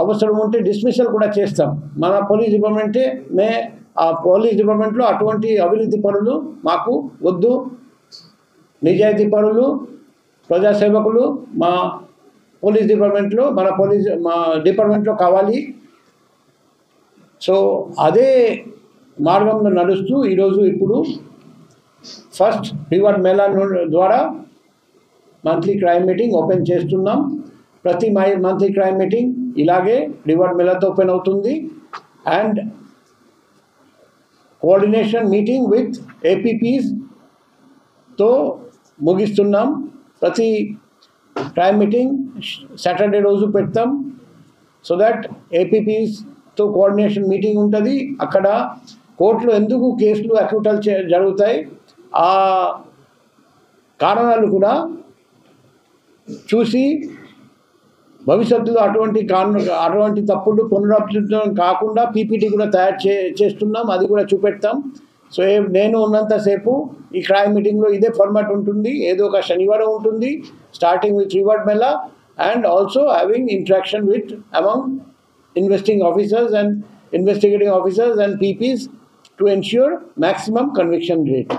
అవసరం ఉంటే డిస్మిసల్ కూడా చేస్తాం. మన పోలీస్ డిపార్ట్మెంటే ఆ పోలీస్ డిపార్ట్మెంట్లో అటువంటి అవినీతి పరులు మాకు వద్దు. నిజాయితీ పరులు, ప్రజాసేవకులు మా పోలీస్ డిపార్ట్మెంట్లో మా డిపార్ట్మెంట్లో కావాలి. సో అదే మార్గంలో నడుస్తూ ఇప్పుడు ఫస్ట్ రివార్డ్ మేళా ద్వారా మంత్లీ క్రైమ్ మీటింగ్ ఓపెన్ చేస్తున్నాం. ప్రతి మంత్లీ క్రైమ్ మీటింగ్ ఇలాగే రివార్డ్ మేళాతో ఓపెన్ అవుతుంది. అండ్ కోఆర్డినేషన్ మీటింగ్ విత్ ఏపీపీస్తో ముగిస్తున్నాం. ప్రతి క్రైమ్ మీటింగ్ సాటర్డే రోజు పెడతాం. సో దట్ ఏపీపీస్తో కోఆర్డినేషన్ మీటింగ్ ఉంటుంది. అక్కడ కోర్టులో ఎందుకు కేసులు అక్యూటల్ జరుగుతాయి, ఆ కారణాలు కూడా చూసి భవిష్యత్తులో అటువంటి తప్పులు పునరావృతం కాకుండా పీపీటీ కూడా తయారు చేస్తున్నాం. అది కూడా చూపెడతాం. సో నేను ఉన్నంతసేపు ఈ క్రైమ్ మీటింగ్లో ఇదే ఫార్మాట్ ఉంటుంది. ఏదో ఒక శనివారం ఉంటుంది, starting with reward Mela and also having interaction with among investigating officers and PPs to ensure maximum conviction rate.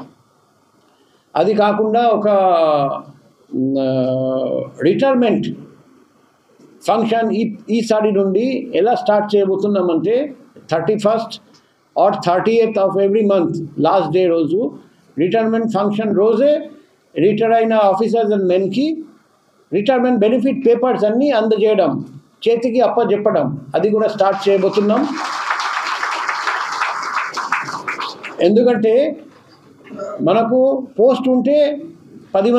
అది కాకుండా ఒక రిటైర్మెంట్ ఫంక్షన్ ఈసారి నుండి ఎలా స్టార్ట్ చేయబోతున్నామంటే 31st or 30th of every month last day రోజు రిటైర్మెంట్ ఫంక్షన్ రోజే retire అయిన ఆఫీసర్స్ అండ్ మెన్కి రిటైర్మెంట్ బెనిఫిట్ పేపర్స్ అన్నీ అందజేయడం, చేతికి అప్పచెప్పడం, అది కూడా స్టార్ట్ చేయబోతున్నాం. ఎందుకంటే మనకు పోస్ట్ ఉంటే 10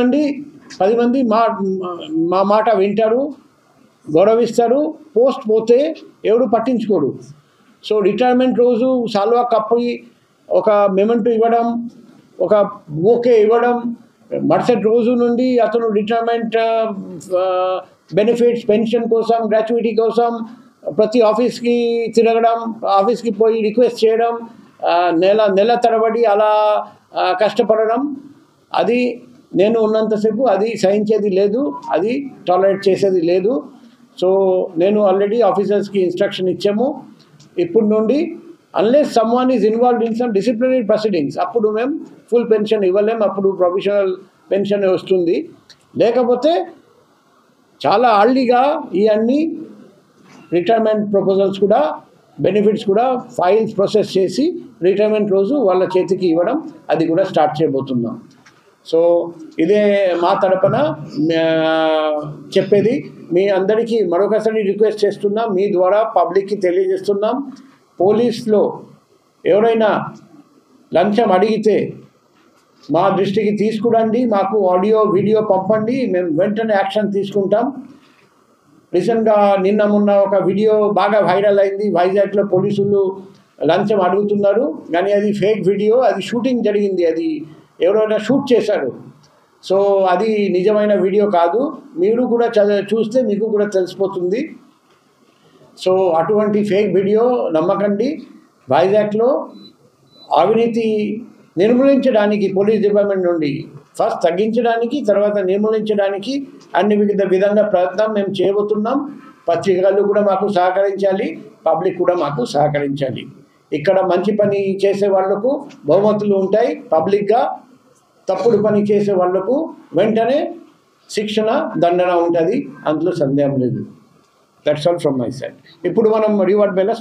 మంది మా మాట వింటారు, గౌరవిస్తారు. పోస్ట్ పోతే ఎవడు పట్టించుకోడు. సో రిటైర్మెంట్ రోజు సాల్వా కప్పి ఒక మెమెంటో ఇవ్వడం, ఒక బొకే ఇవ్వడం, మరుసటి రోజు నుండి అతను రిటైర్మెంట్ బెనిఫిట్స్, పెన్షన్ కోసం, గ్రాట్యుటీ కోసం ప్రతి ఆఫీస్కి తిరగడం, ఆఫీస్కి పోయి రిక్వెస్ట్ చేయడం, నెల తరబడి అలా కష్టపడడం, అది నేను ఉన్నంతసేపు అది సహించేది లేదు, అది టాలరేట్ చేసేది లేదు. సో నేను ఆల్రెడీ ఆఫీసర్స్కి ఇన్స్ట్రక్షన్ ఇచ్చాము. ఇప్పుడు నుండి unless someone is involved in some disciplinary proceedings అప్పుడు మేము ఫుల్ పెన్షన్ ఇవ్వలేం. అప్పుడు ప్రొఫెషనల్ పెన్షన్ వస్తుంది. లేకపోతే చాలా అర్లీగా ఇవన్నీ రిటైర్మెంట్ ప్రపోజల్స్ కూడా, బెనిఫిట్స్ కూడా ఫైల్స్ ప్రాసెస్ చేసి రిటైర్మెంట్ రోజు వాళ్ళ చేతికి ఇవ్వడం, అది కూడా స్టార్ట్ చేయబోతున్నాం. సో ఇదే మా తరపున చెప్పేది. మీ అందరికీ మరొకసారి రిక్వెస్ట్ చేస్తున్నాం, మీ ద్వారా పబ్లిక్కి తెలియజేస్తున్నాం. పోలీస్లో ఎవరైనా లంచం అడిగితే మా దృష్టికి తీసుకురండి, మాకు ఆడియో వీడియో పంపండి, మేము వెంటనే యాక్షన్ తీసుకుంటాం. రీసెంట్గా మొన్న ఒక వీడియో బాగా వైరల్ అయింది. వైజాగ్లో పోలీసులు లంచం అడుగుతున్నారు, కానీ అది ఫేక్ వీడియో, అది షూటింగ్ జరిగింది, అది ఎవరైనా షూట్ చేశారు. సో అది నిజమైన వీడియో కాదు. మీరు కూడా చూస్తే మీకు కూడా తెలిసిపోతుంది. సో అటువంటి ఫేక్ వీడియో నమ్మకండి. వైజాగ్లో అవినీతి నిర్మూలించడానికి పోలీస్ డిపార్ట్మెంట్ నుండి ఫస్ట్ తగ్గించడానికి, తర్వాత నిర్మూలించడానికి అన్ని విధంగా ప్రయత్నం మేము చేయబోతున్నాం. పత్రికలు కూడా మాకు సహకరించాలి, పబ్లిక్ కూడా మాకు సహకరించాలి. ఇక్కడ మంచి పని చేసే వాళ్లకు బహుమతులు ఉంటాయి, పబ్లిక్గా తప్పుడు పని చేసే వాళ్లకు వెంటనే శిక్షణ, దండన ఉంటుంది, అందులో సందేహం లేదు. That's all from my side. ఇప్పుడు మనం రివార్డ్ మేళా